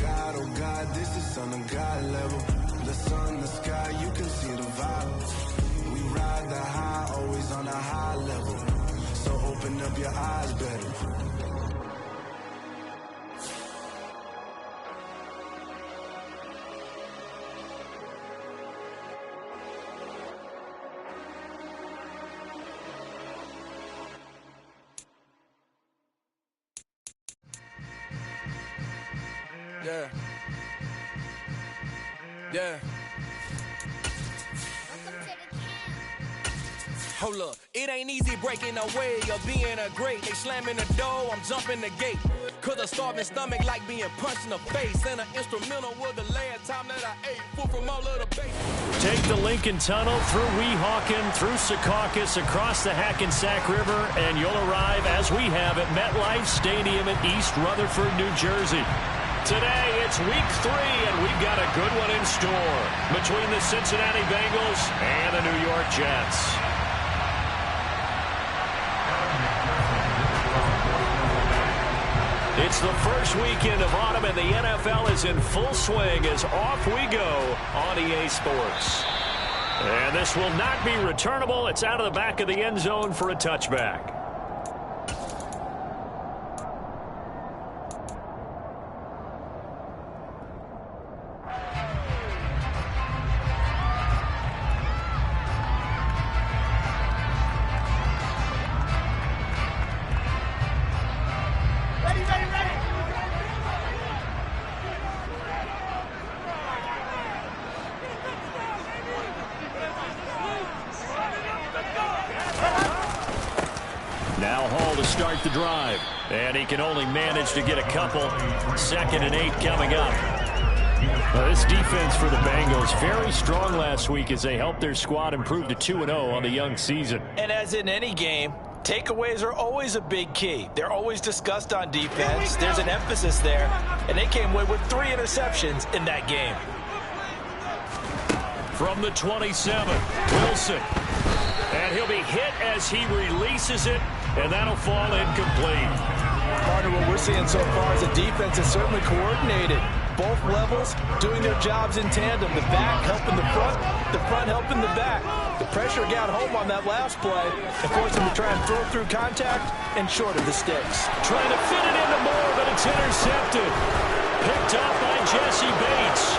God, oh God, this is on a God level. The sun, the sky, you can see the vibe. We ride the high, always on a high level. So open up your eyes better. Yeah. Yeah. Hold up, it ain't easy breaking away or being a great. They slamming the door, I'm jumping the gate. Cause a starving stomach like being punched in the face. And an instrumental will delay a time that I ate. Food from all of the base. Take the Lincoln Tunnel through Weehawken, through Secaucus, across the Hackensack River, and you'll arrive, as we have, at MetLife Stadium in East Rutherford, New Jersey. Today, it's week 3, and we've got a good one in store between the Cincinnati Bengals and the New York Jets. It's the first weekend of autumn, and the NFL is in full swing as off we go on EA Sports. And this will not be returnable. It's out of the back of the end zone for a touchback. Now Hall to start the drive. And he can only manage to get a couple. 2nd and 8 coming up. This defense for the Bengals, very strong last week as they helped their squad improve to 2-0 on the young season. And as in any game, takeaways are always a big key. They're always discussed on defense. There's an emphasis there. And they came away with 3 interceptions in that game. From the 27, Wilson. And he'll be hit as he releases it, and that'll fall incomplete. Partner, what we're seeing so far is the defense is certainly coordinated. Both levels doing their jobs in tandem. The back helping the front helping the back. The pressure got home on that last play and forced him to try and throw through contact and short of the sticks. Trying to fit it into Moore, but it's intercepted. Picked up by Jesse Bates.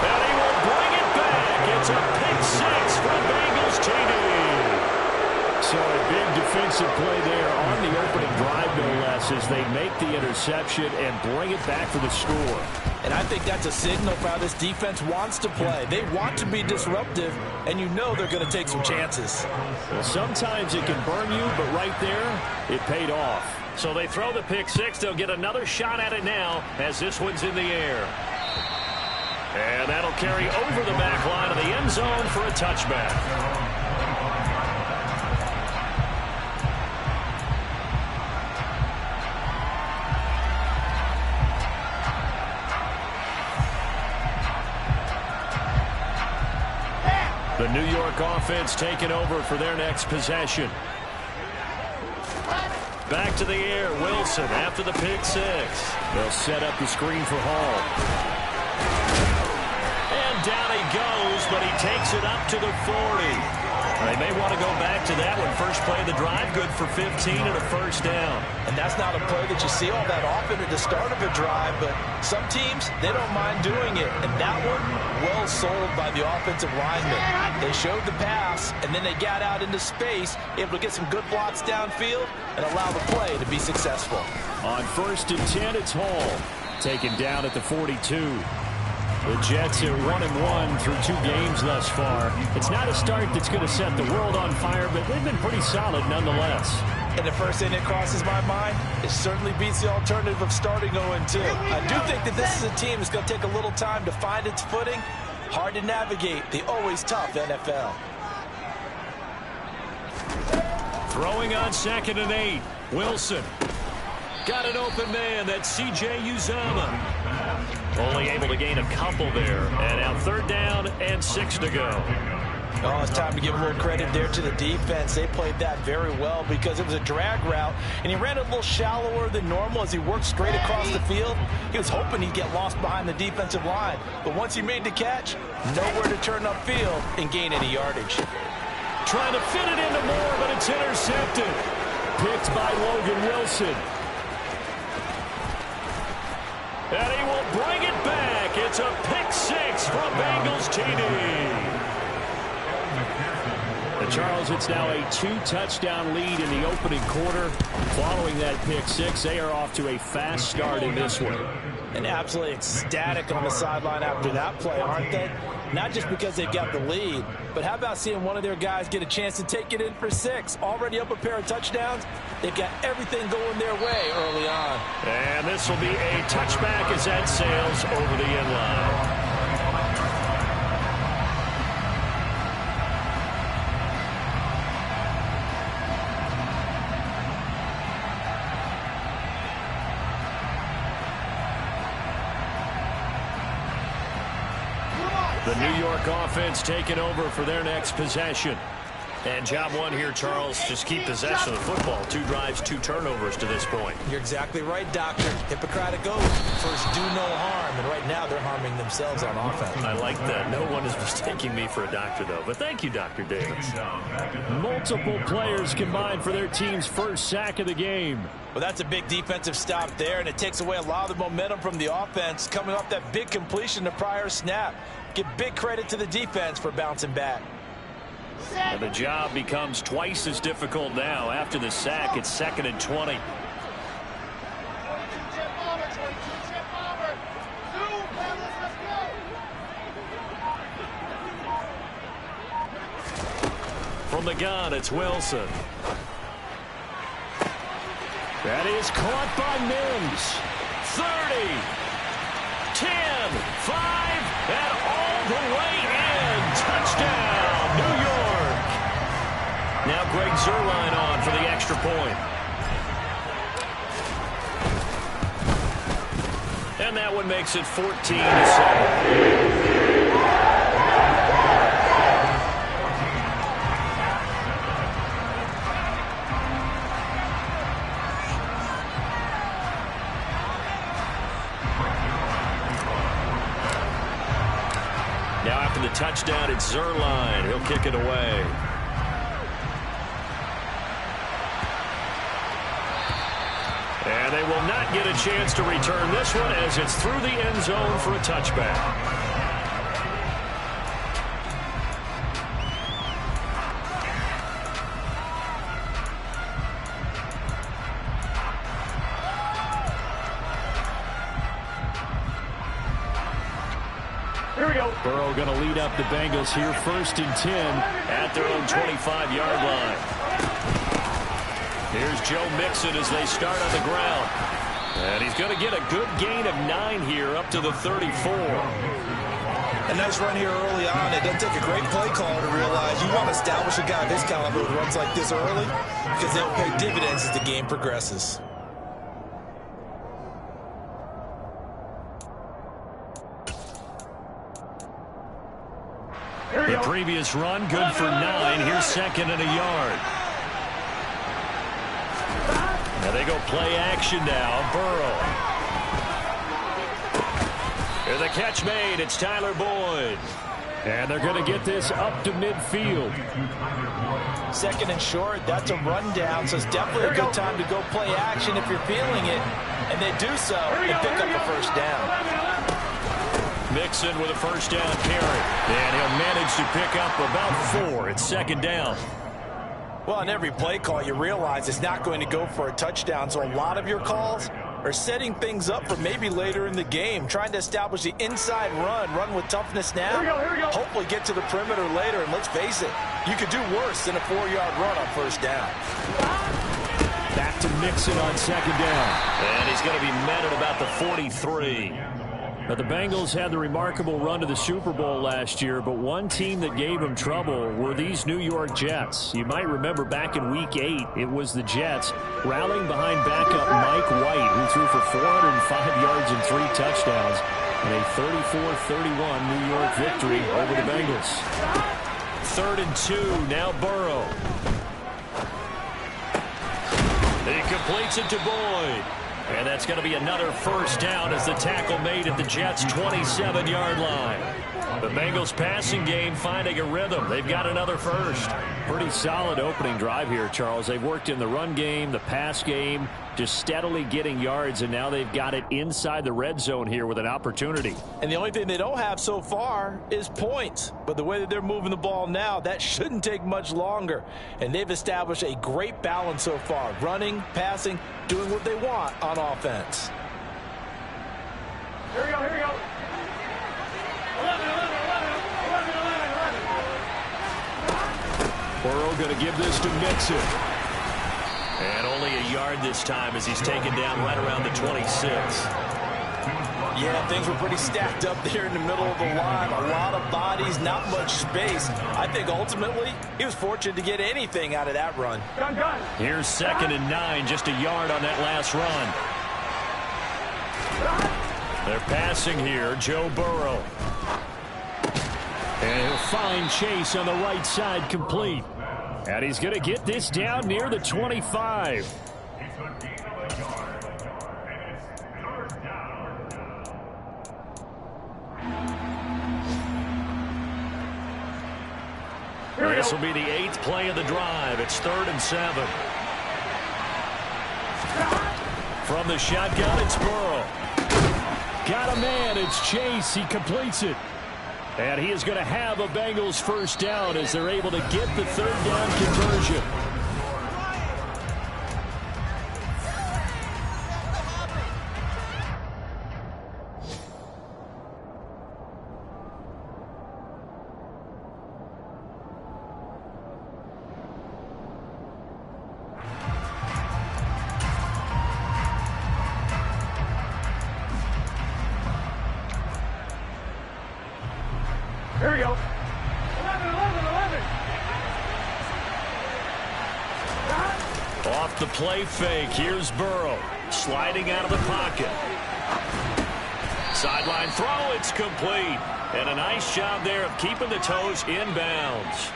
And he will bring it back. It's a pick 6 for Bengals TD. So a big defensive play there on the opening drive, no less, as they make the interception and bring it back for the score. And I think that's a signal for how this defense wants to play. They want to be disruptive, and you know they're going to take some chances. Well, sometimes it can burn you, but right there, it paid off. So they throw the pick 6. They'll get another shot at it now as this one's in the air. And that'll carry over the back line of the end zone for a touchback. The New York offense taking over for their next possession. Back to the air, Wilson after the pick 6. They'll set up the screen for Hall. And down he goes, but he takes it up to the 40. They may want to go back to that one. First play of the drive, good for 15 and a first down. And that's not a play that you see all that often at the start of a drive, but some teams, they don't mind doing it. And that one, well sold by the offensive lineman. They showed the pass, and then they got out into space, able to get some good blocks downfield and allow the play to be successful. On 1st and 10, it's Hall. Taken down at the 42. The Jets are 1-1 through 2 games thus far. It's not a start that's going to set the world on fire, but they've been pretty solid nonetheless. And the first thing that crosses my mind, it certainly beats the alternative of starting 0-2. I do think that this is a team that's going to take a little time to find its footing. Hard to navigate the always tough NFL. Throwing on 2nd and 8. Wilson. Got an open man. That's C.J. Uzomah. Only able to gain a couple there. And now 3rd down and 6 to go. Oh, it's time to give a little credit there to the defense. They played that very well because it was a drag route, and he ran a little shallower than normal as he worked straight across the field. He was hoping he'd get lost behind the defensive line, but once he made the catch, nowhere to turn upfield and gain any yardage. Trying to fit it into Moore, but it's intercepted. Picked by Logan Wilson. And he will bring it back. It's a pick six from Bengals TD. And Charles, it's now a 2-touchdown lead in the opening quarter. Following that pick six, they are off to a fast start in this one. And absolutely ecstatic on the sideline after that play, aren't they? Not just because they've got the lead, but how about seeing one of their guys get a chance to take it in for 6? Already up a pair of touchdowns. They've got everything going their way early on. And this will be a touchback as that sails over the end line. The New York offense taking over for their next possession. And job one here, Charles, just keep possession of the football. 2 drives, 2 turnovers to this point. You're exactly right, Doctor. Hippocratic oath. First, do no harm. And right now, they're harming themselves on offense. I like that. No one is mistaking me for a doctor, though. But thank you, Dr. Davis. Multiple players combined for their team's first sack of the game. Well, that's a big defensive stop there, and it takes away a lot of the momentum from the offense coming off that big completion the prior snap. Give big credit to the defense for bouncing back. And the job becomes twice as difficult now. After the sack, it's 2nd and 20. From the gun, it's Wilson. That is caught by Mims. 30, 10, 5, and all the way in. Touchdown, New York. Now Greg Zuerlein on for the extra point. And that one makes it 14-7. Now after the touchdown, it's Zuerlein. He'll kick it away. And they will not get a chance to return this one as it's through the end zone for a touchback. Here we go. Burrow going to lead up the Bengals here, 1st and 10 at their own 25-yard line. Here's Joe Mixon as they start on the ground. And he's going to get a good gain of 9 here up to the 34. A nice run here early on. It doesn't take a great play call to realize you want to establish a guy of this caliber who runs like this early because they'll pay dividends as the game progresses. The previous run, good for 9. Here's 2nd and a yard. Now they go play action now. Burrow. Here's the catch made. It's Tyler Boyd. And they're going to get this up to midfield. 2nd and short. That's a rundown, so it's definitely a good time to go play action if you're feeling it. And they do so and pick up a first down. Mixon with a first down carry. And he'll manage to pick up about 4. It's 2nd down. Well, on every play call, you realize it's not going to go for a touchdown. So a lot of your calls are setting things up for maybe later in the game, trying to establish the inside run with toughness now. Here we go. Hopefully get to the perimeter later. And let's face it, you could do worse than a 4-yard run on first down. Back to Mixon on 2nd down. And he's going to be met at about the 43. Now, the Bengals had the remarkable run to the Super Bowl last year, but one team that gave them trouble were these New York Jets. You might remember back in Week 8, it was the Jets rallying behind backup Mike White, who threw for 405 yards and 3 touchdowns in a 34-31 New York victory over the Bengals. 3rd and 2. Now Burrow. He completes it to Boyd. And that's going to be another first down as the tackle made at the Jets' 27-yard line. The Bengals passing game finding a rhythm. They've got another first. Pretty solid opening drive here, Charles. They've worked in the run game, the pass game, just steadily getting yards, and now they've got it inside the red zone here with an opportunity. And the only thing they don't have so far is points. But the way that they're moving the ball now, that shouldn't take much longer. And they've established a great balance so far. Running, passing, doing what they want on offense. Here we go, here we go. 11. Burrow going to give this to Mixon. And only a yard this time as he's taken down right around the 26. Yeah, things were pretty stacked up there in the middle of the line. A lot of bodies, not much space. I think ultimately he was fortunate to get anything out of that run. Gun. Here's 2nd and 9, just a yard on that last run. They're passing here, Joe Burrow. And he'll find Chase on the right side, complete. And he's going to get this down near the 25. This will be the 8th play of the drive. It's 3rd and 7. From the shotgun, it's Burrow. Got a man. It's Chase. He completes it. And he is going to have a Bengals first down as they're able to get the 3rd down conversion. Here we go. 11. Off the play fake. Here's Burrow. Sliding out of the pocket. Sideline throw. It's complete. And a nice job there of keeping the toes inbounds.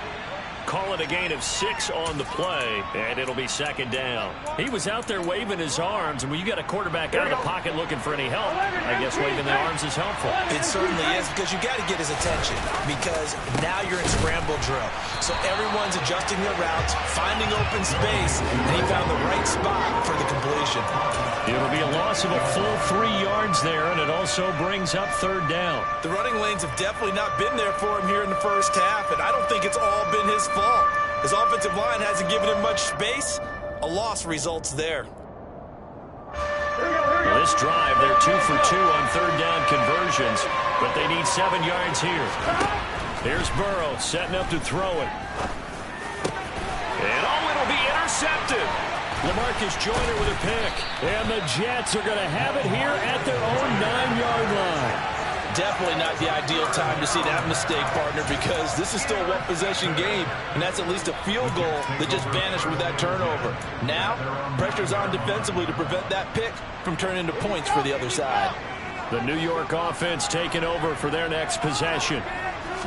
Call it a gain of 6 on the play, and it'll be 2nd down. He was out there waving his arms, and when you got a quarterback out of the pocket looking for any help, I guess waving the arms is helpful. It certainly is, because you got to get his attention, because now you're in scramble drill. So everyone's adjusting their routes, finding open space, and he found the right spot for the completion. It'll be a loss of a full 3 yards there, and it also brings up 3rd down. The running lanes have definitely not been there for him here in the first half, and I don't think it's all been his fault. His offensive line hasn't given him much space. A loss results there. Well, this drive, they're 2 for 2 on 3rd down conversions, but they need 7 yards here. Here's Burrow setting up to throw it. And it'll be intercepted. LaMarcus Joyner with a pick. And the Jets are going to have it here at their own 9-yard line. Definitely not the ideal time to see that mistake, partner, because this is still a one-possession game, and that's at least a field goal that just vanished with that turnover. Now, pressure's on defensively to prevent that pick from turning into points for the other side. The New York offense taking over for their next possession.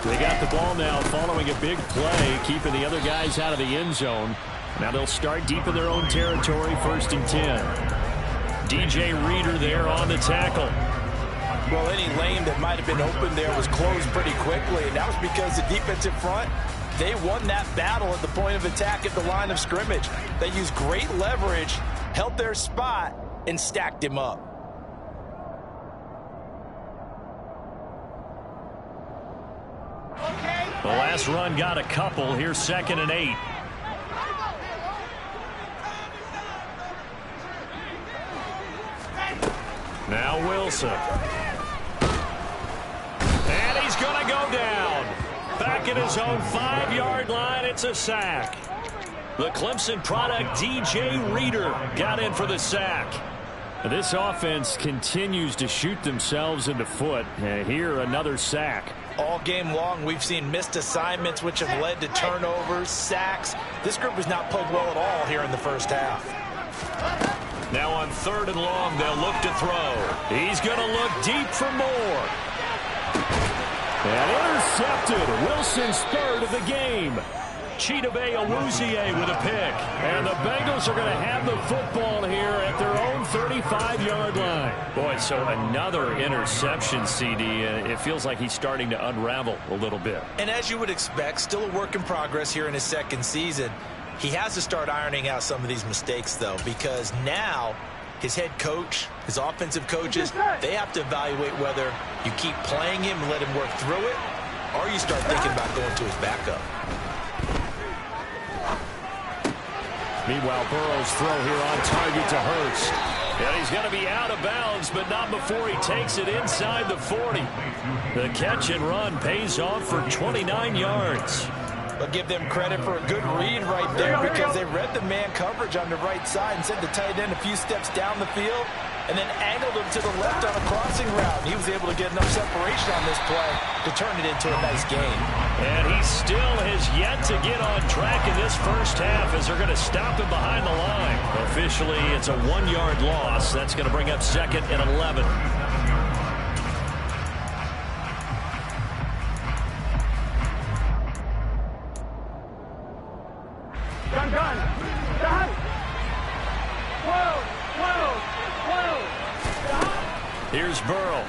They got the ball now following a big play, keeping the other guys out of the end zone. Now they'll start deep in their own territory, 1st and 10. DJ Reader there on the tackle. Well, any lane that might have been open there was closed pretty quickly, and that was because the defensive front, they won that battle at the point of attack at the line of scrimmage. They used great leverage, held their spot, and stacked him up. The last run got a couple. Here's 2nd and 8. Now Wilson. And he's going to go down. Back at his own 5-yard line, it's a sack. The Clemson product, DJ Reader, got in for the sack. This offense continues to shoot themselves in the foot. And here, another sack. All game long, we've seen missed assignments, which have led to turnovers, sacks. This group has not played well at all here in the first half. Now on 3rd and long, they'll look to throw. He's going to look deep for more. And intercepted. Wilson's third of the game. Chidobe Awuzie with a pick. And the Bengals are going to have the football here at their own 35-yard line. Boy, so another interception, CD. It feels like he's starting to unravel a little bit. And as you would expect, still a work in progress here in his second season. He has to start ironing out some of these mistakes, though, because now his head coach, his offensive coaches, they have to evaluate whether you keep playing him and let him work through it, or you start thinking about going to his backup. Meanwhile, Burrow's throw here on target to Hurts. And he's going to be out of bounds, but not before he takes it inside the 40. The catch and run pays off for 29 yards. But give them credit for a good read right there because they read the man coverage on the right side and sent the tight end a few steps down the field and then angled him to the left on a crossing route. He was able to get enough separation on this play to turn it into a nice gain. And he still has yet to get on track in this first half as they're going to stop him behind the line. Officially, it's a 1-yard loss. That's going to bring up 2nd and 11. Gun. Whoa. Here's Burrow.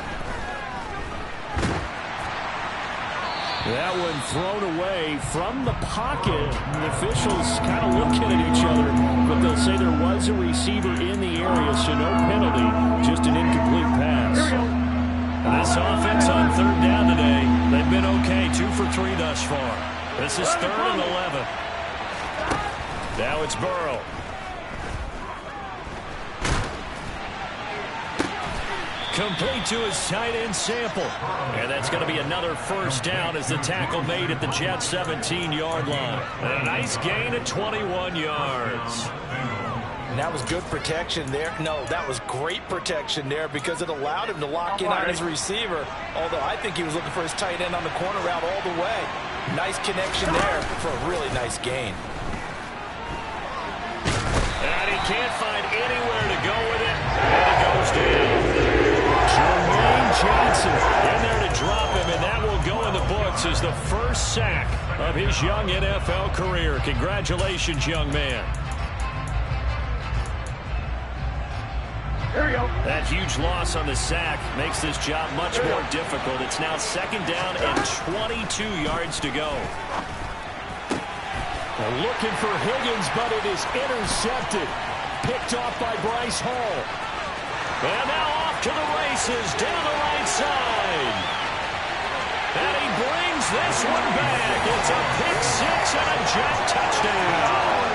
That one thrown away from the pocket. The officials kind of looking at each other, but they'll say there was a receiver in the area, so no penalty, just an incomplete pass. This offense on 3rd down today, they've been okay, 2 for 3 thus far. This is 3rd and 11. Now it's Burrow. Complete to his tight end Sample. And that's going to be another first down as the tackle made at the Jets' 17-yard line. And a nice gain of 21 yards. And that was good protection there. No, that was great protection there because it allowed him to lock in on his receiver. Although I think he was looking for his tight end on the corner route all the way. Nice connection there for a really nice gain. And he can't find anywhere to go with it. And it goes down. Jermaine Johnson in there to drop him, and that will go in the books as the first sack of his young NFL career. Congratulations, young man. Here we go. That huge loss on the sack makes this job much more difficult. It's now 2nd down and 22 yards to go. They're looking for Higgins, but it is intercepted. Picked off by Bryce Hall. And now off to the races down the right side. And he brings this one back. It's a pick-6 and a Jet touchdown.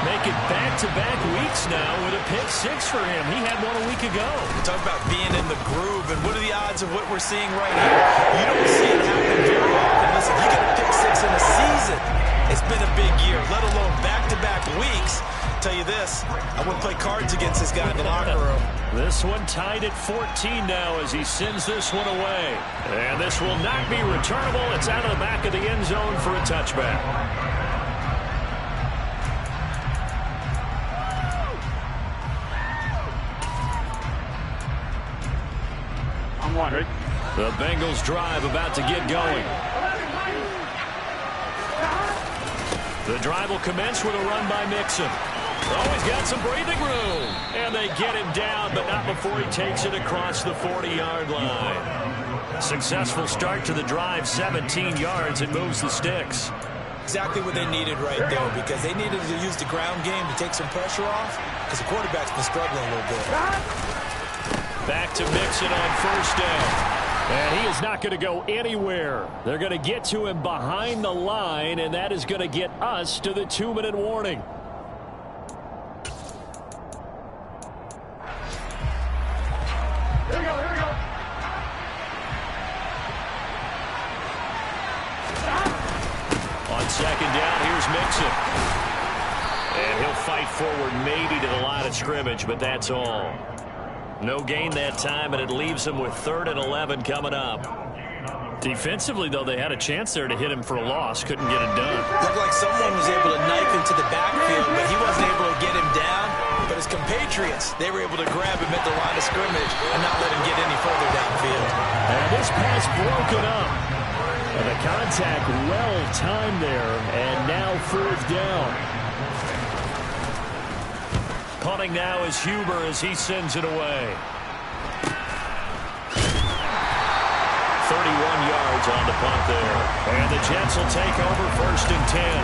Making back-to-back weeks now with a pick-6 for him. He had one a week ago. Talk about being in the groove, and what are the odds of what we're seeing right here? You don't see it happen very often. Listen, you get a pick-6 in a season. It's been a big year, let alone back-to-back weeks. Tell you this, I wouldn't play cards against this guy in the locker room. This one tied at 14 now as he sends this one away. And this will not be returnable. It's out of the back of the end zone for a touchback. I'm wondering. The Bengals drive about to get going. The drive will commence with a run by Mixon. Oh, he's got some breathing room. And they get him down, but not before he takes it across the 40-yard line. Successful start to the drive, 17 yards, and moves the sticks. Exactly what they needed right there because they needed to use the ground game to take some pressure off because the quarterback's been struggling a little bit. Back to Mixon on 1st down. And he is not going to go anywhere. They're going to get to him behind the line, and that is going to get us to the 2-minute warning. Here we go. On 2nd down, here's Mixon. And he'll fight forward maybe to the line of scrimmage, but that's all. No gain that time, and it leaves him with 3rd and 11 coming up. Defensively, though, they had a chance there to hit him for a loss. Couldn't get it done. Looked like someone was able to knife him to the backfield, but he wasn't able to get him down. But his compatriots, they were able to grab him at the line of scrimmage and not let him get any further downfield. And this pass broken up. And the contact well timed there, and now 4th down. Punting now is Huber as he sends it away. 31 yards on the punt there. And the Jets will take over 1st and 10.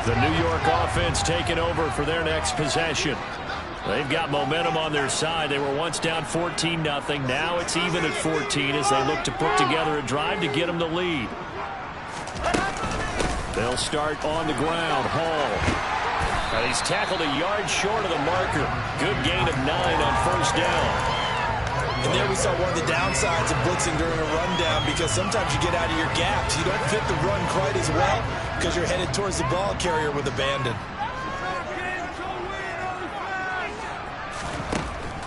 The New York offense taking over for their next possession. They've got momentum on their side. They were once down 14-0. Now it's even at 14 as they look to put together a drive to get them the lead. They'll start on the ground. Hall. And he's tackled a yard short of the marker. Good gain of 9 on 1st down. And there we saw one of the downsides of blitzing during a rundown, because sometimes you get out of your gaps. You don't fit the run quite as well because you're headed towards the ball carrier with abandon.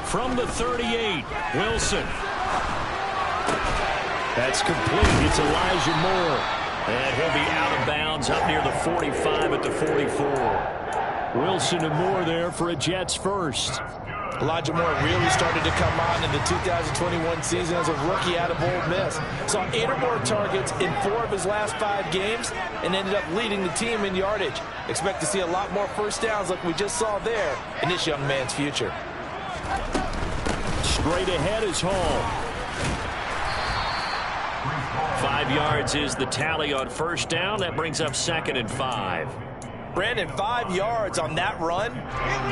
From the 38, Wilson. That's complete. It's Elijah Moore. And he'll be out of bounds up near the 45 at the 44. Wilson and Moore there for a Jets first. Elijah Moore really started to come on in the 2021 season as a rookie out of Ole Miss. Saw 8 or more targets in 4 of his last 5 games and ended up leading the team in yardage. Expect to see a lot more first downs like we just saw there in this young man's future. Straight ahead is Hall. 5 yards is the tally on 1st down. That brings up 2nd and 5. Brandon, 5 yards on that run.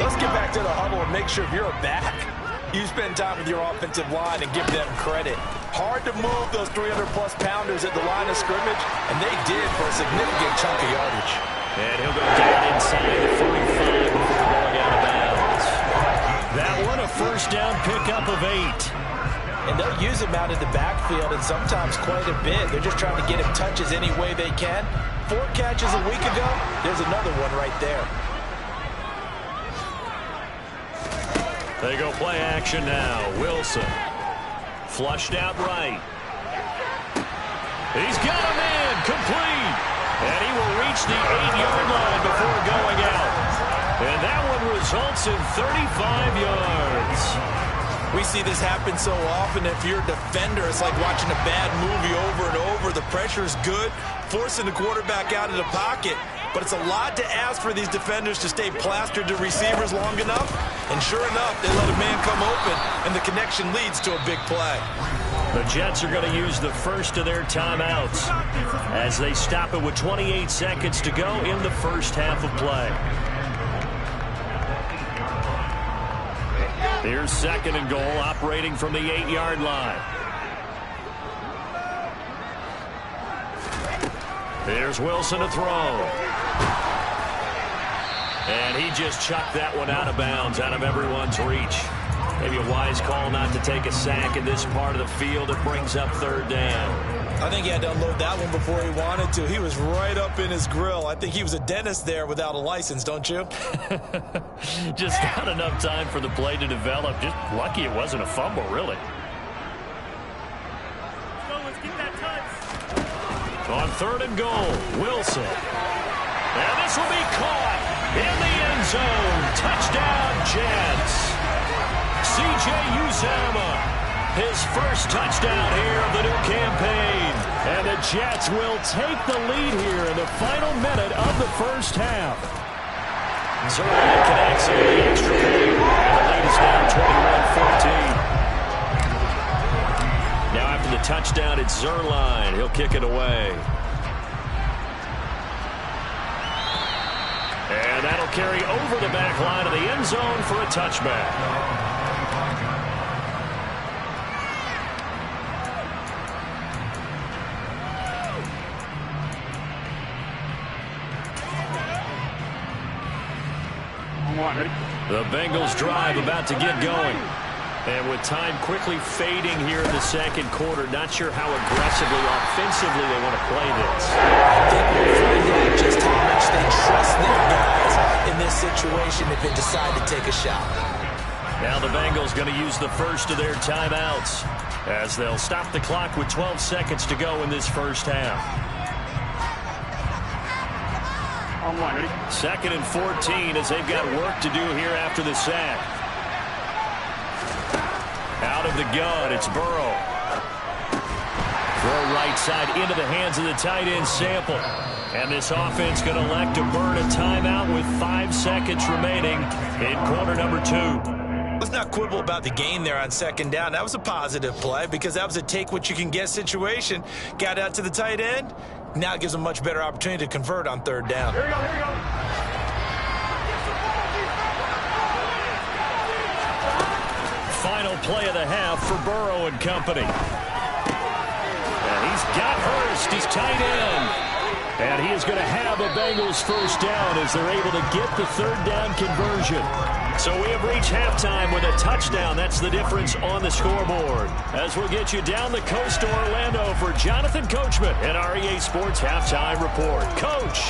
Let's get back to the huddle and make sure if you're a back, you spend time with your offensive line and give them credit. Hard to move those 300-plus pounders at the line of scrimmage, and they did for a significant chunk of yardage. And he'll go down inside the 45 before going out of bounds. That one a 1st down pickup of 8. And they'll use him out in the backfield, and sometimes quite a bit. They're just trying to get him touches any way they can. 4 catches a week ago, there's another one right there. They go play action now. Wilson. Flushed out right. He's got a man complete. And he will reach the 8-yard line before going out. And that one results in 35 yards. We see this happen so often. If you're a defender, it's like watching a bad movie over and over. The pressure's good, forcing the quarterback out of the pocket. But it's a lot to ask for these defenders to stay plastered to receivers long enough. And sure enough, they let a man come open, and the connection leads to a big play. The Jets are going to use the first of their timeouts as they stop it with 28 seconds to go in the first half of play. Here's 2nd and goal, operating from the 8-yard line. Here's Wilson to throw. And he just chucked that one out of bounds, out of everyone's reach. Maybe a wise call not to take a sack in this part of the field. It brings up 3rd down. I think he had to unload that one before he wanted to. He was right up in his grill. I think he was a dentist there without a license, don't you? Just not enough time for the play to develop. Just lucky it wasn't a fumble, really. Let's get that touch. On 3rd and goal, Wilson. And this will be caught in the end zone. Touchdown, Jets. C.J. Uzomah. His first touchdown here of the new campaign. And the Jets will take the lead here in the final minute of the first half. Zerline connects on the extra point. And the lead is now 21-14. Now after the touchdown, it's Zerline. He'll kick it away. And that'll carry over the back line of the end zone for a touchback. The Bengals drive about to get going. And with time quickly fading here in the 2nd quarter, not sure how aggressively, offensively they want to play this. I think we'll find out just how much they trust their guys in this situation if they decide to take a shot. Now the Bengals going to use the first of their timeouts as they'll stop the clock with 12 seconds to go in this first half. 2nd and 14 as they've got work to do here after the sack. Out of the gun, it's Burrow. Throw right side into the hands of the tight end, Sample. And this offense going to elect to burn a timeout with 5 seconds remaining in quarter number 2. Let's not quibble about the gain there on 2nd down. That was a positive play because that was a take-what-you-can-get situation. Got out to the tight end. Now it gives them a much better opportunity to convert on 3rd down. Here we go, here we go. Final play of the half for Burrow and company. And he's got Hurst, his tight end. And he is going to have a Bengals first down as they're able to get the 3rd down conversion. So we have reached halftime with a touchdown. That's the difference on the scoreboard. As we'll get you down the coast to Orlando for Jonathan Coachman and our EA Sports Halftime Report. Coach.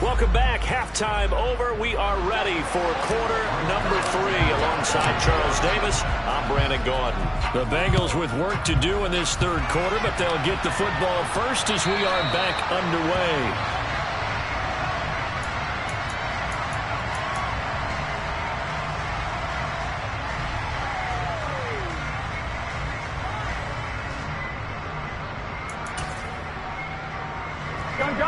Welcome back. Halftime over. We are ready for quarter number 3. Alongside Charles Davis, I'm Brandon Gaudin. The Bengals with work to do in this 3rd quarter, but they'll get the football first as we are back underway.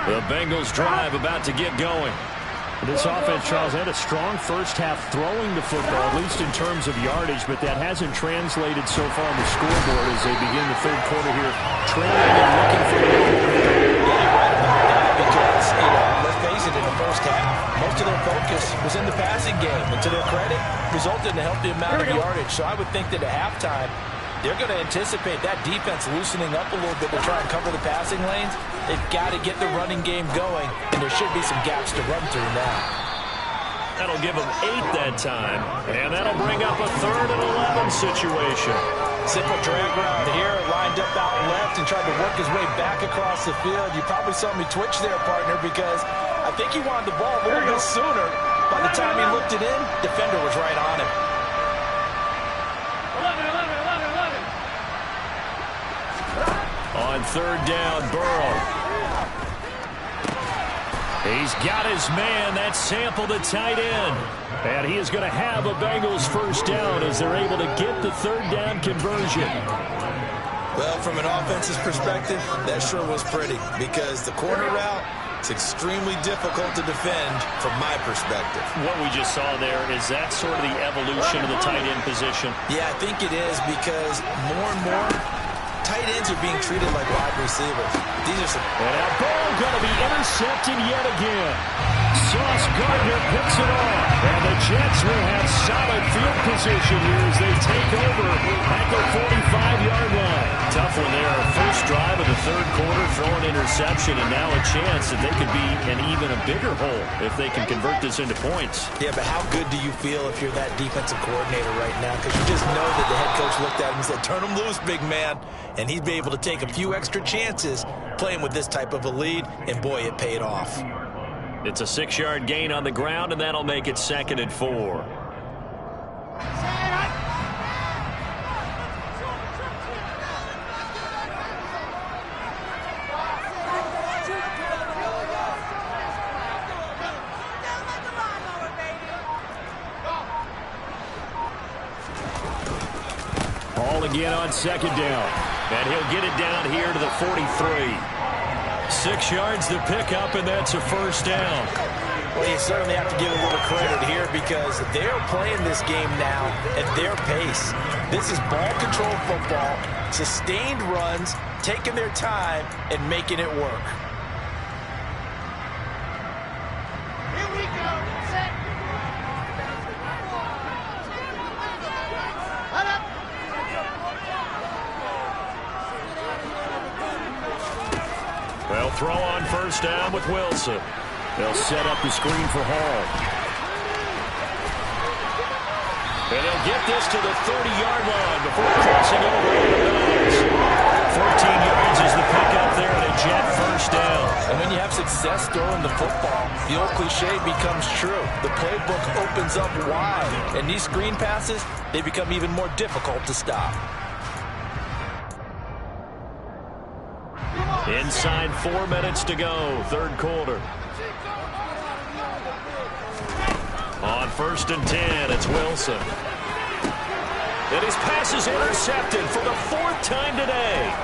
The Bengals drive about to get going. This offense, Charles, had a strong first half throwing the football, at least in terms of yardage, but that hasn't translated so far on the scoreboard as they begin the 3rd quarter here, trailing and looking for the Yeah, you're right about that because, let's face it, in the first half, most of their focus was in the passing game, and to their credit, resulted in a healthy amount of yardage. So I would think that at halftime, they're going to anticipate that defense loosening up a little bit to try and cover the passing lanes. They've got to get the running game going, and there should be some gaps to run through now. That'll give them 8 that time, and that'll bring up a 3rd and 11 situation. Simple drag route here, lined up out left and tried to work his way back across the field. You probably saw me twitch there, partner, because I think he wanted the ball a little bit sooner. By the time he looked it in, defender was right on him. 11. On 3rd down, Burrow. He's got his man. That's Sample, the tight end. And he is going to have a Bengals first down as they're able to get the 3rd down conversion. Well, from an offensive perspective, that sure was pretty because the corner route, it's extremely difficult to defend from my perspective. What we just saw there, is that sort of the evolution of the tight end position? Yeah, I think it is because more and more tight ends are being treated like wide receivers. These are some... And that ball going to be intercepted yet again. Sauce Gardner picks it off. And the Jets will have solid field position here as they take over at the 45-yard line. Tough one there. First drive of the 3rd quarter, throw an interception, and now a chance that they could be in even a bigger hole if they can convert this into points. Yeah, but how good do you feel if you're that defensive coordinator right now? Because you just know that the head coach looked at him and said, turn him loose, big man. And he'd be able to take a few extra chances playing with this type of a lead, and boy, it paid off. It's a 6-yard gain on the ground, and that'll make it 2nd and 4. Ball again on 2nd down. And he'll get it down here to the 43. 6 yards to pick up, and that's a first down. Well, you certainly have to give a little credit here because they're playing this game now at their pace. This is ball control football, sustained runs, taking their time, and making it work. Here we go. Set. Let up. Well, throw on first down with Wilson. They'll set up the screen for Hall. And they'll get this to the 30-yard line before crossing over. 14 yards is the pickup there, and a jet first down. And when you have success throwing the football, the old cliche becomes true. The playbook opens up wide, and these screen passes, they become even more difficult to stop. Inside 4 minutes to go, third quarter. On 1st and 10, it's Wilson. And his pass is intercepted for the 4th time today.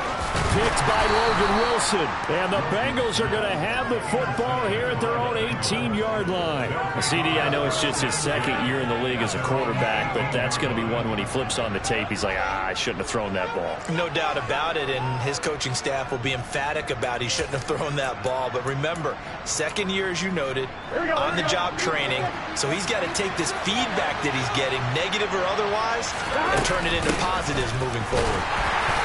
Picked by Logan Wilson. And the Bengals are going to have the football here at their own 18-yard line. CD, I know it's just his 2nd year in the league as a quarterback, but that's going to be one when he flips on the tape. He's like, I shouldn't have thrown that ball. No doubt about it, and his coaching staff will be emphatic about he shouldn't have thrown that ball. But remember, 2nd year, as you noted, on-the-job training. So he's got to take this feedback that he's getting, negative or otherwise, and turn it into positives moving forward.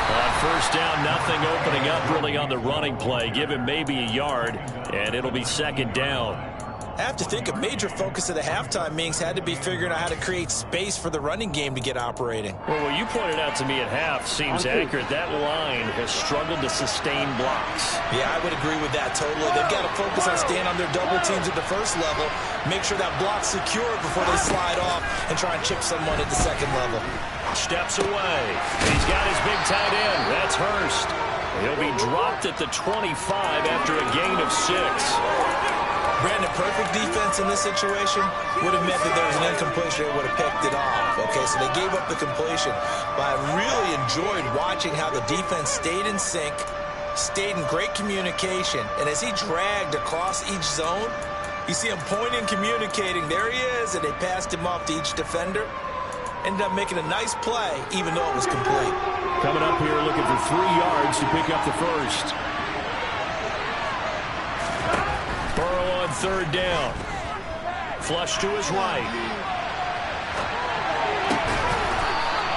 On 1st down, nothing opening up really on the running play. Give him maybe a yard, and it'll be 2nd down. I have to think a major focus of the halftime meetings had to be figuring out how to create space for the running game to get operating. Well, what you pointed out to me at half seems accurate. That line has struggled to sustain blocks. Yeah, I would agree with that totally. They've got to focus on staying on their double teams at the first level, make sure that block's secure before they slide off and try and chip someone at the 2nd level. Steps away. He's got his big tight end. That's Hurst. He'll be dropped at the 25 after a gain of 6. Brandon, perfect defense in this situation would have meant that there was an incompletion that would have picked it off. Okay, so they gave up the completion. But I really enjoyed watching how the defense stayed in sync, stayed in great communication. And as he dragged across each zone, you see him pointing, communicating. There he is, and they passed him off to each defender. Ended up making a nice play, even though it was complete. Coming up here looking for 3 yards to pick up the first. Burrow on 3rd down. Flush to his right.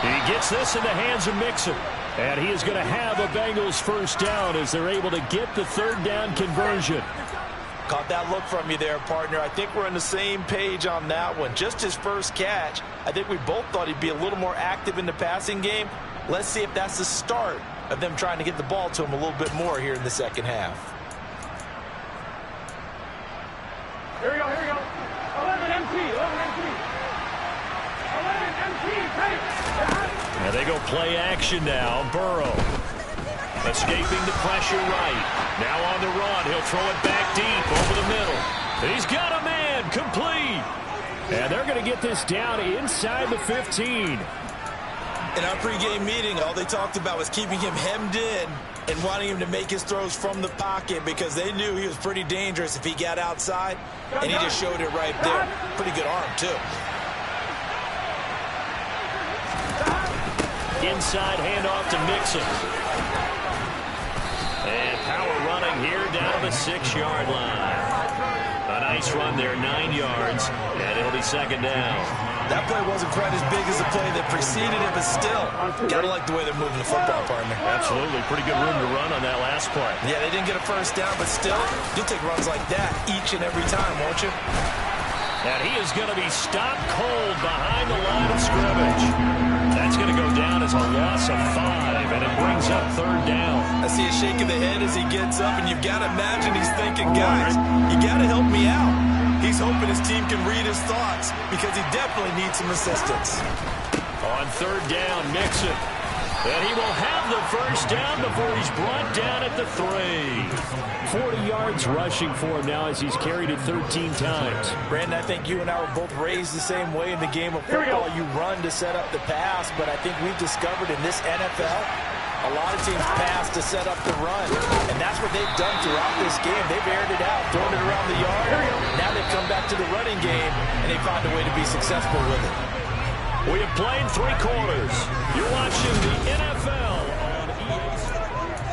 He gets this in the hands of Mixon. And he is going to have a Bengals 1st down as they're able to get the 3rd down conversion. Caught that look from you there, partner. I think we're on the same page on that one. Just his first catch. I think we both thought he'd be a little more active in the passing game. Let's see if that's the start of them trying to get the ball to him a little bit more here in the 2nd half. Here we go, here we go. 11 MT, 11 MT. 11 MT, take. Now they go play action now. Burrow escaping the pressure right. Now on the run. He'll throw it back deep over the middle. He's got a man. Complete. And they're going to get this down inside the 15. In our pregame meeting, all they talked about was keeping him hemmed in and wanting him to make his throws from the pocket because they knew he was pretty dangerous if he got outside, and he just showed it right there. Pretty good arm, too. Inside handoff to Mixon. And power running here down the 6-yard line. A nice run there, 9 yards, and it'll be 2nd down. That play wasn't quite as big as the play that preceded it, but still, gotta like the way they're moving the football, partner. Absolutely. Pretty good room to run on that last play. Yeah, they didn't get a 1st down, but still, you'll take runs like that each and every time, won't you? And he is going to be stopped cold behind the line of scrimmage. That's going to go down as a loss of 5, and it brings up 3rd down. I see a shake of the head as he gets up, and you've got to imagine he's thinking, guys, you got to help me out. He's hoping his team can read his thoughts because he definitely needs some assistance. On 3rd down, Mixon. And he will have the 1st down before he's brought down at the 3. 40 yards rushing for him now as he's carried it 13 times. Brandon, I think you and I were both raised the same way in the game of football. You run to set up the pass, but I think we've discovered in this NFL, a lot of teams pass to set up the run. And that's what they've done throughout this game. They've aired it out, thrown it around the yard. Now they've come back to the running game, and they find a way to be successful with it. We have played 3 quarters. You're watching the NFL on EA Sports.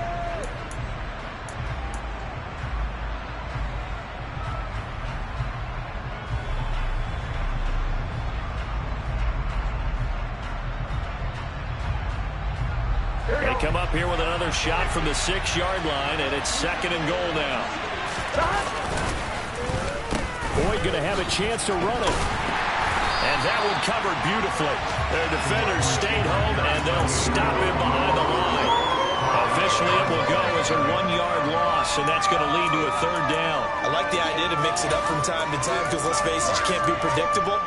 They come up here with another shot from the 6-yard line, and it's 2nd and goal now. Boyd going to have a chance to run it. And that one covered beautifully. Their defenders stayed home, and they'll stop him behind the line. Officially, it will go as a 1-yard loss, and that's going to lead to a 3rd down. I like the idea to mix it up from time to time because, let's face it, you can't be predictable.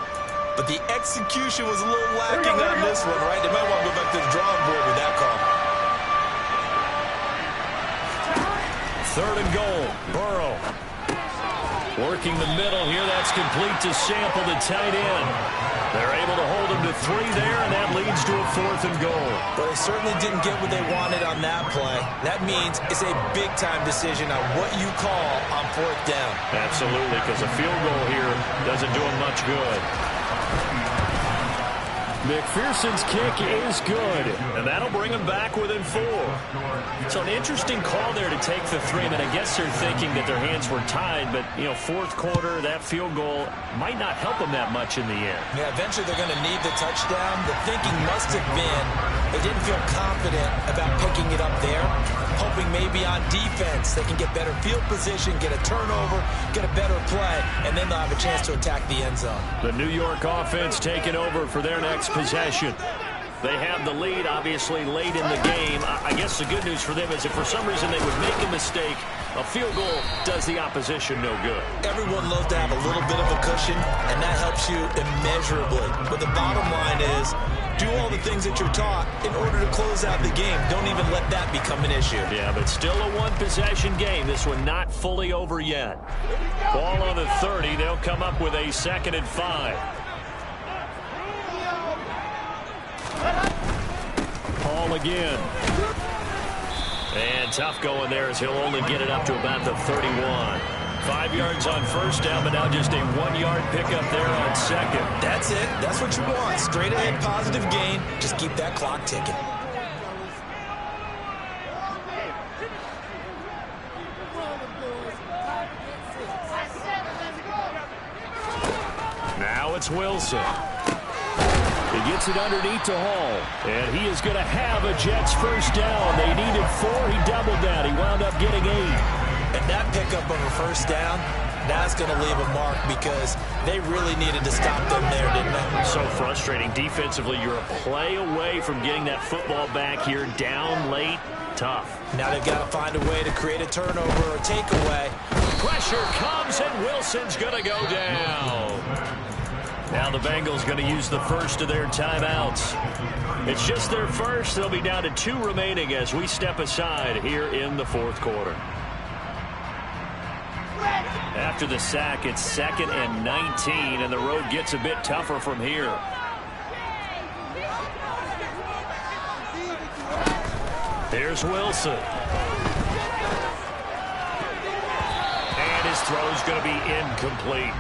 But the execution was a little lacking on this one, right? They might want to go back to the drawing board with that call. 3rd and goal. Burrow working the middle here. That's complete to Sample, the tight end. They're able to hold him to 3 there, and that leads to a 4th and goal. Well, they certainly didn't get what they wanted on that play. That means it's a big-time decision on what you call on 4th down. Absolutely, because a field goal here doesn't do him much good. McPherson's kick is good, and that'll bring him back within 4. So an interesting call there to take the 3. I mean, I guess they're thinking that their hands were tied, but, 4th quarter, that field goal might not help them that much in the end. Yeah, eventually they're going to need the touchdown. The thinking must have been they didn't feel confident about picking it up there, hoping maybe on defense they can get better field position, get a turnover, get a better play, and then they'll have a chance to attack the end zone. The New York offense taking over for their next possession. They have the lead, obviously, late in the game. I guess the good news for them is if for some reason they would make a mistake, a field goal does the opposition no good. Everyone loves to have a little bit of a cushion, and that helps you immeasurably. But the bottom line is, do all the things that you're taught in order to close out the game. Don't even let that become an issue. Yeah, but still a 1-possession game. This one not fully over yet. Ball on the 30. They'll come up with a 2nd and 5. Paul again. And tough going there as he'll only get it up to about the 31. 5 yards on 1st down, but now just a 1-yard pickup there on 2nd. That's it. That's what you want. Straight ahead positive gain. Just keep that clock ticking. Now it's Wilson. He gets it underneath to Hall, and he is going to have a Jets 1st down. They needed 4. He doubled that. He wound up getting 8. And that pickup of a 1st down, that's going to leave a mark because they really needed to stop them there, didn't they? So frustrating. Defensively, you're a play away from getting that football back here down late. Tough. Now they've got to find a way to create a turnover or a takeaway. Pressure comes, and Wilson's going to go down. Now the Bengals going to use the first of their timeouts. It's just their first. They'll be down to 2 remaining as we step aside here in the 4th quarter. After the sack, it's 2nd and 19, and the road gets a bit tougher from here. Here's Wilson. And his throw's going to be incomplete.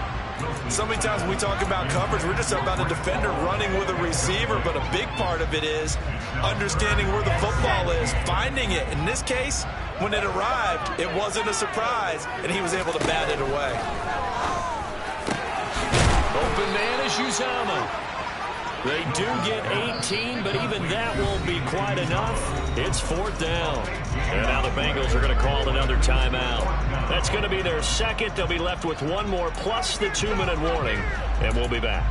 So many times when we talk about coverage, we're just about a defender running with a receiver, but a big part of it is understanding where the football is, finding it. In this case, when it arrived, it wasn't a surprise, and he was able to bat it away. Open man is Uzomah. They do get 18, but even that won't be quite enough. It's 4th down. And now the Bengals are going to call another timeout. That's going to be their 2nd. They'll be left with 1 more plus the 2-minute warning, and we'll be back.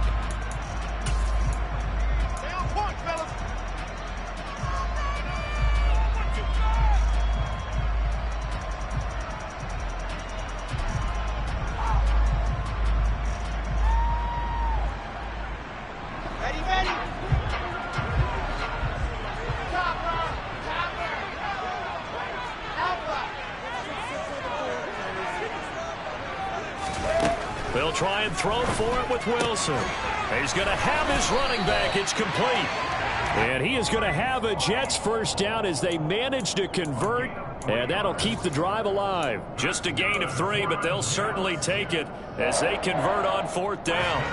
They'll try and throw for it with Wilson. He's going to have his running back. It's complete. And he is going to have a Jets 1st down as they manage to convert. And that'll keep the drive alive. Just a gain of 3, but they'll certainly take it as they convert on 4th down.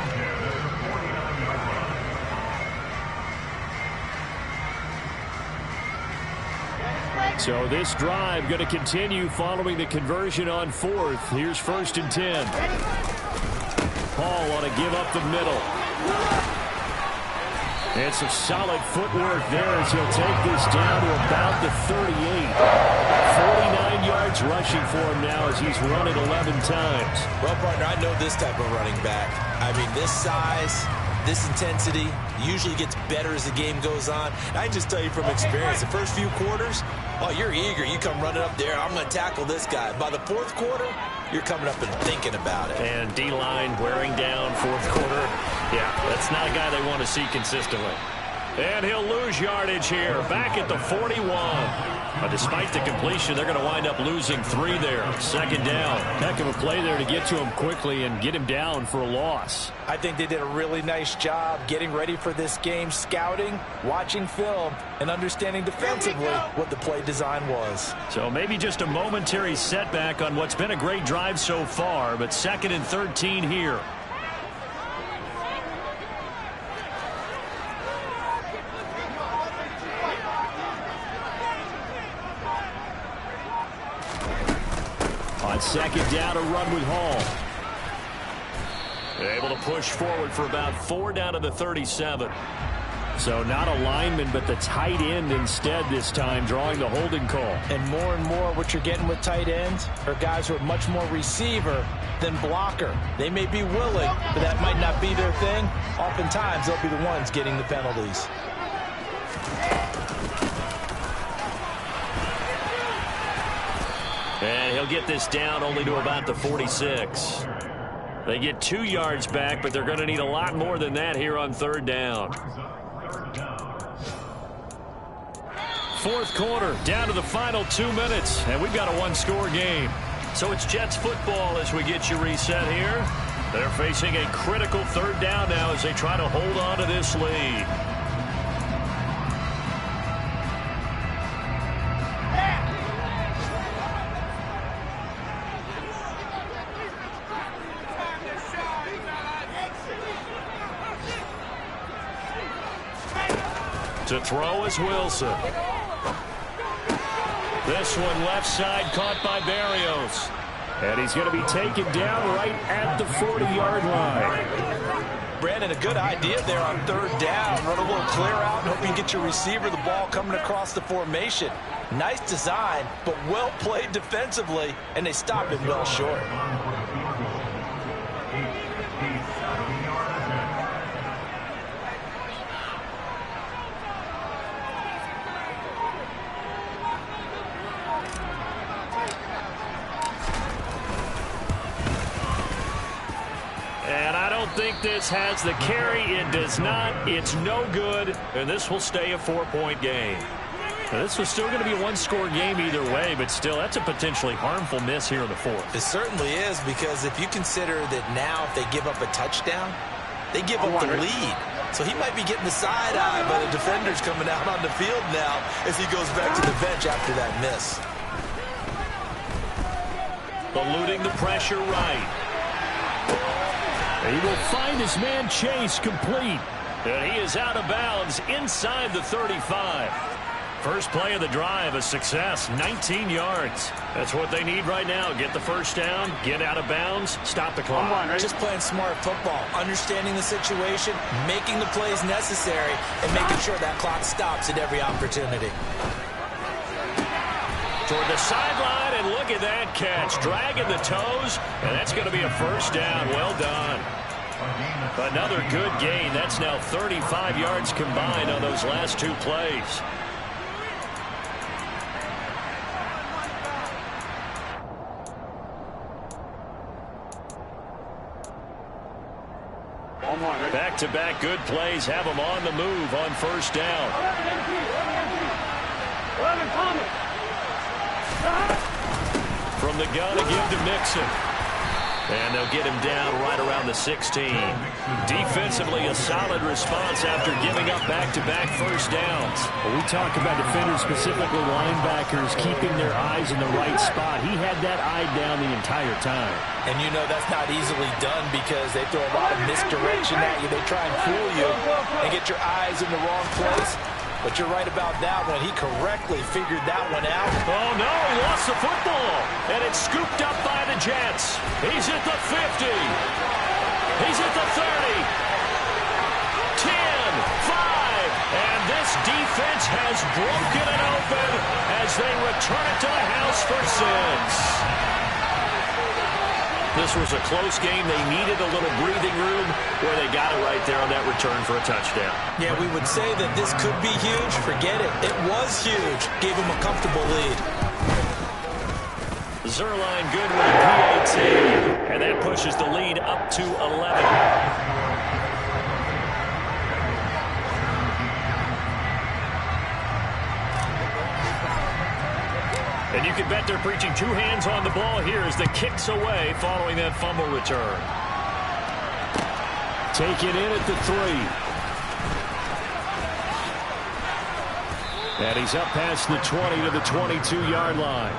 So this drive going to continue following the conversion on 4th. Here's 1st and 10. Paul on to give up the middle. And some solid footwork there as he'll take this down to about the 38. 49 yards rushing for him now as he's run it 11 times. Well, partner, I know this type of running back. I mean, this size, this intensity usually gets better as the game goes on. I can just tell you from experience, the first few quarters, Oh, you're eager. You come running up there. I'm going to tackle this guy. By the fourth quarter, you're coming up and thinking about it. And D-line wearing down fourth quarter. Yeah, that's not a guy they want to see consistently. And he'll lose yardage here, back at the 41. But despite the completion, they're going to wind up losing 3 there. Second down. Heck of a play there to get to him quickly and get him down for a loss. I think they did a really nice job getting ready for this game, scouting, watching film, and understanding defensively what the play design was. So maybe just a momentary setback on what's been a great drive so far, but 2nd and 13 here. On second down, a run with Hall. Able to push forward for about 4 down to the 37. So not a lineman, but the tight end instead this time, drawing the holding call. And more what you're getting with tight ends are guys who are much more receiver than blocker. They may be willing, but that might not be their thing. Oftentimes, they'll be the ones getting the penalties. And he'll get this down only to about the 46. They get 2 yards back, but they're going to need a lot more than that here on 3rd down. 4th quarter, down to the final 2 minutes, and we've got a 1-score game. So it's Jets football as we get you reset here. They're facing a critical 3rd down now as they try to hold on to this lead. To throw is Wilson. This one left side caught by Berrios. And he's going to be taken down right at the 40-yard line. Brandon, a good idea there on 3rd down. Run a little clear out and hope you can get your receiver the ball coming across the formation. Nice design, but well played defensively, and they stopped it well short. I think this has the carry. It does not. It's no good, and this will stay a 4-point game. Now, this was still going to be a 1-score game either way, but still, that's a potentially harmful miss here in the 4th. It certainly is, because if you consider that now if they give up a touchdown, they give up the lead. So he might be getting the side eye, but the defender's coming out on the field now as he goes back to the bench after that miss. Eluding the pressure right. He will find his man Chase complete. And he is out of bounds inside the 35. First play of the drive, a success, 19 yards. That's what they need right now. Get the first down, get out of bounds, stop the clock. Just playing smart football, understanding the situation, making the plays necessary, and making sure that clock stops at every opportunity. Toward the sideline, and look at that catch. Dragging the toes, and that's going to be a first down. Well done. Another good gain. That's now 35 yards combined on those last 2 plays. Back-to-back good plays have them on the move on first down. From the gun, a give to Mixon. And they'll get him down right around the 16. Defensively, a solid response after giving up back-to-back first downs. Well, we talk about defenders, specifically linebackers, keeping their eyes in the right spot. He had that eye down the entire time. And you know that's not easily done because they throw a lot of misdirection at you. They try and fool you and get your eyes in the wrong place. But you're right about that one. He correctly figured that one out. Oh, no, he lost the football. And it's scooped up by the Jets. He's at the 50. He's at the 30. 10, 5. And this defense has broken it open as they return it to the house for 6. This was a close game. They needed a little breathing room where they got it right there on that return for a touchdown. Yeah, we would say that this could be huge. Forget it. It was huge. Gave them a comfortable lead. Zuerlein good with a PAT, and that pushes the lead up to 11. And you can bet they're preaching two hands on the ball here as the kick's away following that fumble return. Taken in at the 3. And he's up past the 20 to the 22-yard line.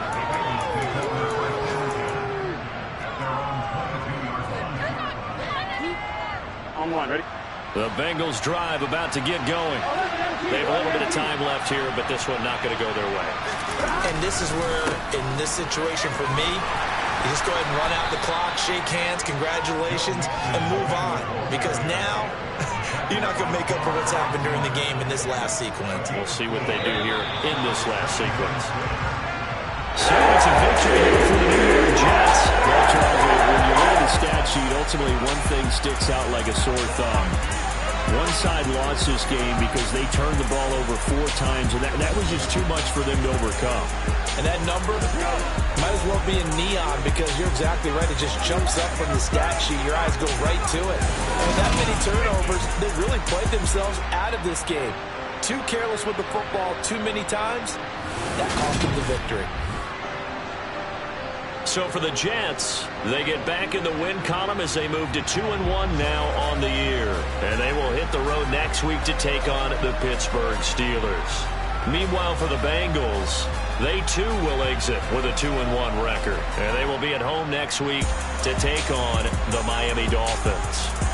On one, ready? The Bengals drive about to get going. They have a little bit of time left here, but this one not going to go their way. And this is where, in this situation for me, you just go ahead and run out the clock, shake hands, congratulations, and move on. Because now, you're not going to make up for what's happened during the game in this last sequence. We'll see what they do here in this last sequence. So it's a victory here for the New York Jets. Well, Charles, when you look at the stat sheet, ultimately one thing sticks out like a sore thumb. One side lost this game because they turned the ball over 4 times, and that was just too much for them to overcome. And that number might as well be in neon because you're exactly right. It just jumps up from the stat sheet. Your eyes go right to it. And with that many turnovers, they really played themselves out of this game. Too careless with the football too many times. That cost them the victory. So for the Jets, they get back in the win column as they move to 2-1 now on the year. And they will hit the road next week to take on the Pittsburgh Steelers. Meanwhile, for the Bengals, they too will exit with a 2-1 record. And they will be at home next week to take on the Miami Dolphins.